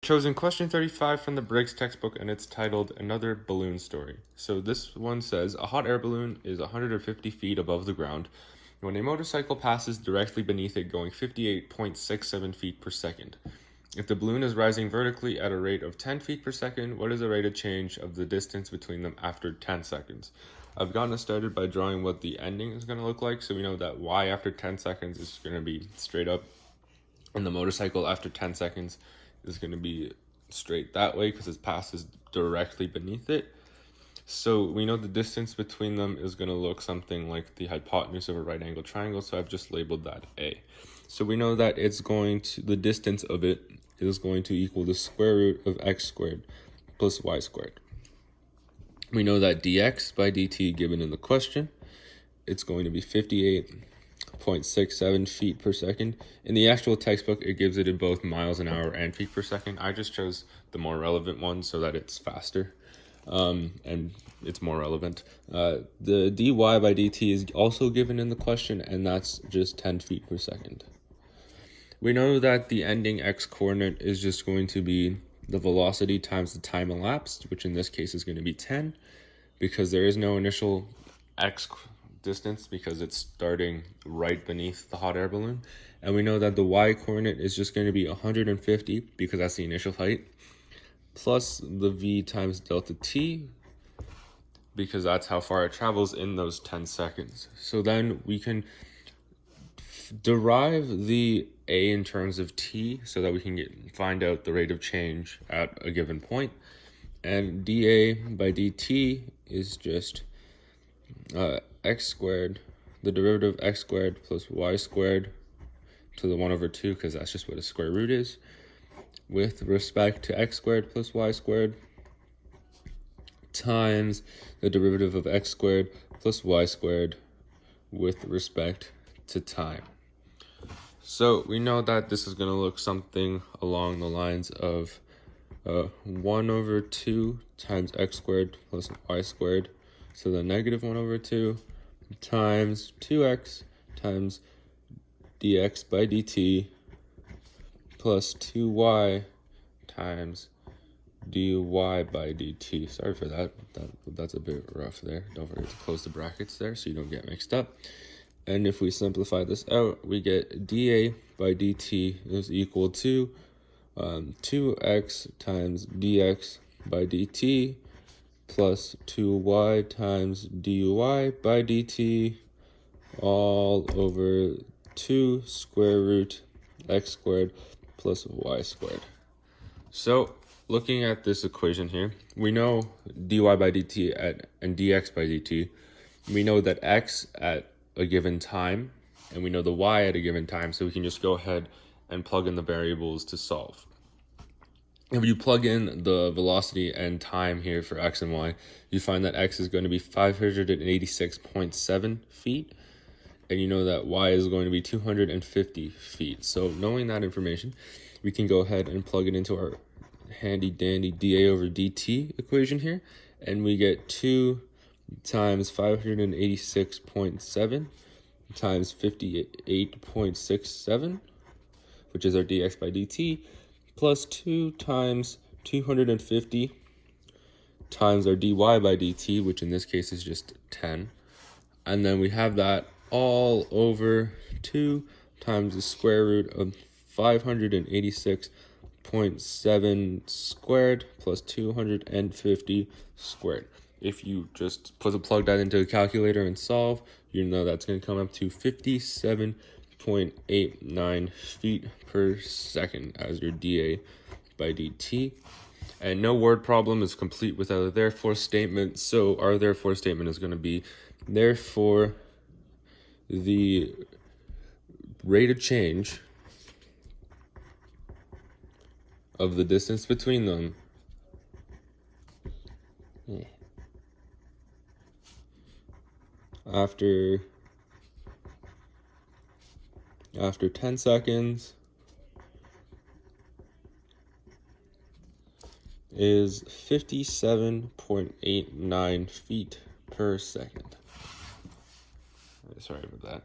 chosen question 35 from the Briggs textbook, and it's titled Another Balloon Story. So this one says, a hot air balloon is 150 feet above the ground when a motorcycle passes directly beneath it going 58.67 feet per second. If the balloon is rising vertically at a rate of 10 feet per second, what is the rate of change of the distance between them after 10 seconds? I've gotten us started by drawing what the ending is going to look like. So we know that y after 10 seconds is going to be straight up, and the motorcycle after 10 seconds is going to be straight that way because it passes directly beneath it. So we know the distance between them is going to look something like the hypotenuse of a right angle triangle, so I've just labeled that A. So we know that the distance of it is going to equal the square root of x squared plus y squared. We know that dx by dt given in the question, it's going to be 58.67 feet per second. In the actual textbook, it gives it in both miles an hour and feet per second. I just chose the more relevant one so that it's faster and it's more relevant. The dy by dt is also given in the question, and that's just 10 feet per second. We know that the ending x coordinate is just going to be the velocity times the time elapsed, which in this case is going to be 10, because there is no initial x distance because it's starting right beneath the hot air balloon. And we know that the y coordinate is just going to be 150 because that's the initial height, plus the v times delta t because that's how far it travels in those 10 seconds. So then we can derive the a in terms of t so that we can find out the rate of change at a given point. And dA by dt is just x squared, the derivative of x squared plus y squared to the 1 over 2, because that's just what a square root is, with respect to x squared plus y squared times the derivative of x squared plus y squared with respect to time. So we know that this is going to look something along the lines of 1 over 2 times x squared plus y squared, so the negative 1 over 2 times 2x times dx by dt plus 2y times dy by dt. Sorry for that. That's a bit rough there. Don't forget to close the brackets there so you don't get mixed up. And if we simplify this out, we get dA by dt is equal to 2x times dx by dt plus 2y times dy by dt all over 2 square root x squared plus y squared. So looking at this equation here, we know dy by dt and dx by dt. We know that x at a given time, and we know the y at a given time, so we can just go ahead and plug in the variables to solve. If you plug in the velocity and time here for x and y, you find that x is going to be 586.7 feet, and you know that y is going to be 250 feet. So knowing that information, we can go ahead and plug it into our handy dandy dA over dt equation here, and we get 2 times 586.7 times 58.67, which is our dx by dt, plus 2 times 250 times our dy by dt, which in this case is just 10. And then we have that all over 2 times the square root of 586.7 squared plus 250 squared. If you just plug that into a calculator and solve, you know that's going to come up to 57.89 feet per second as your dA by dt. And no word problem is complete without a therefore statement. So our therefore statement is going to be, therefore, the rate of change of the distance between them after 10 seconds is 57.89 feet per second. Sorry about that.